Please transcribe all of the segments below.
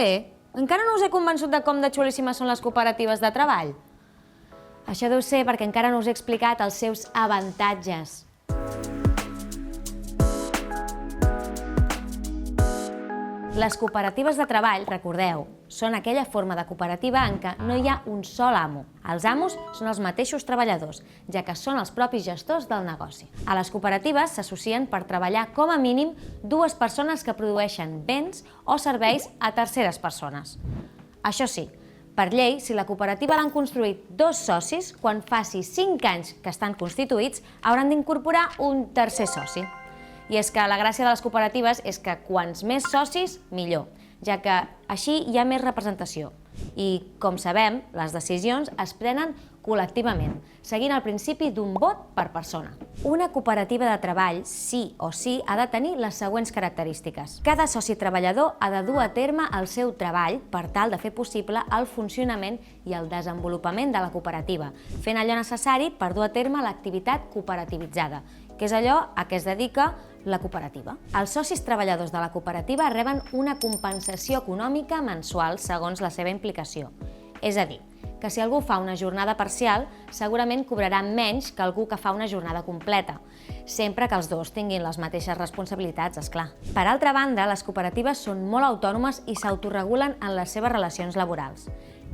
Què? Encara no us he convençut de com de xulíssimes són les cooperatives de treball? Això deu ser perquè encara no us he explicat els seus avantatges. Les cooperatives de treball, recordeu, són aquella forma de cooperativa en què no hi ha un sol amo. Els amos són els mateixos treballadors, ja que són els propis gestors del negoci. A les cooperatives s'associen per treballar com a mínim dues persones que produeixen béns o serveis a terceres persones. Això sí, per llei, si la cooperativa l'han construït dos socis, quan faci 5 anys que estan constituïts, hauran d'incorporar un tercer soci. I és que la gràcia de les cooperatives és que quants més socis, millor, ja que així hi ha més representació. I, com sabem, les decisions es prenen col·lectivament, seguint el principi d'un vot per persona. Una cooperativa de treball, sí o sí, ha de tenir les següents característiques. Cada soci treballador ha de dur a terme el seu treball per tal de fer possible el funcionament i el desenvolupament de la cooperativa, fent allò necessari per dur a terme l'activitat cooperativitzada, que és allò a què es dedica la cooperativa. Els socis treballadors de la cooperativa reben una compensació econòmica mensual segons la seva implicació. És a dir, que si algú fa una jornada parcial, segurament cobrarà menys que algú que fa una jornada completa, sempre que els dos tinguin les mateixes responsabilitats, esclar. Per altra banda, les cooperatives són molt autònomes i s'autoregulen en les seves relacions laborals.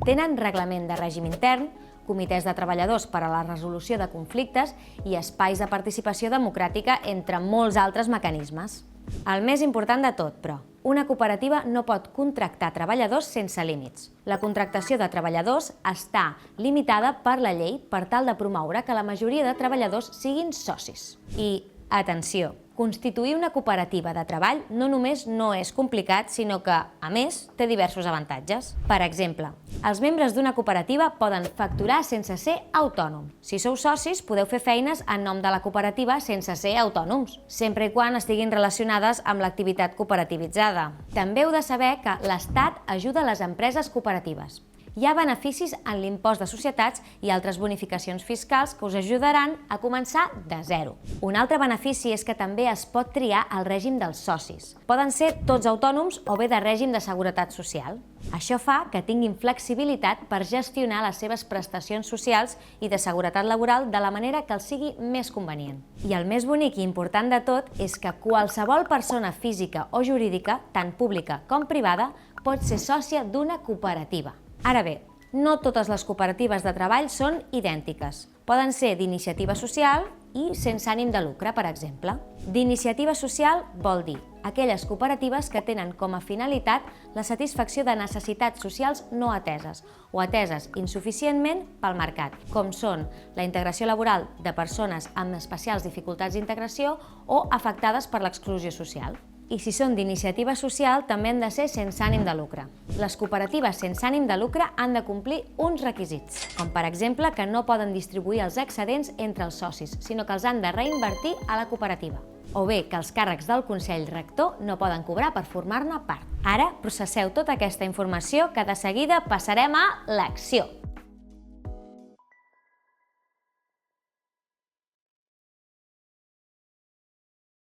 Tenen reglament de règim intern, comitès de treballadors per a la resolució de conflictes i espais de participació democràtica, entre molts altres mecanismes. El més important de tot, però, una cooperativa no pot contractar treballadors sense límits. La contractació de treballadors està limitada per la llei per tal de promoure que la majoria de treballadors siguin socis. I, atenció, constituir una cooperativa de treball no només no és complicat, sinó que, a més, té diversos avantatges. Per exemple, els membres d'una cooperativa poden facturar sense ser autònoms. Si sou socis, podeu fer feines en nom de la cooperativa sense ser autònoms, sempre i quan estiguin relacionades amb l'activitat cooperativitzada. També heu de saber que l'Estat ajuda les empreses cooperatives. Hi ha beneficis en l'impost de societats i altres bonificacions fiscals que us ajudaran a començar de zero. Un altre benefici és que també es pot triar el règim dels socis. Poden ser tots autònoms o bé de règim de seguretat social. Això fa que tinguin flexibilitat per gestionar les seves prestacions socials i de seguretat laboral de la manera que els sigui més convenient. I el més bonic i important de tot és que qualsevol persona física o jurídica, tant pública com privada, pot ser sòcia d'una cooperativa. Ara bé, no totes les cooperatives de treball són idèntiques. Poden ser d'iniciativa social i sense ànim de lucre, per exemple. D'iniciativa social vol dir aquelles cooperatives que tenen com a finalitat la satisfacció de necessitats socials no ateses o ateses insuficientment pel mercat, com són la integració laboral de persones amb especials dificultats d'integració o afectades per l'exclusió social. I si són d'iniciativa social, també han de ser sense ànim de lucre. Les cooperatives sense ànim de lucre han de complir uns requisits, com per exemple que no poden distribuir els excedents entre els socis, sinó que els han de reinvertir a la cooperativa. O bé que els càrrecs del Consell Rector no poden cobrar per formar-ne part. Ara processeu tota aquesta informació que de seguida passarem a l'acció.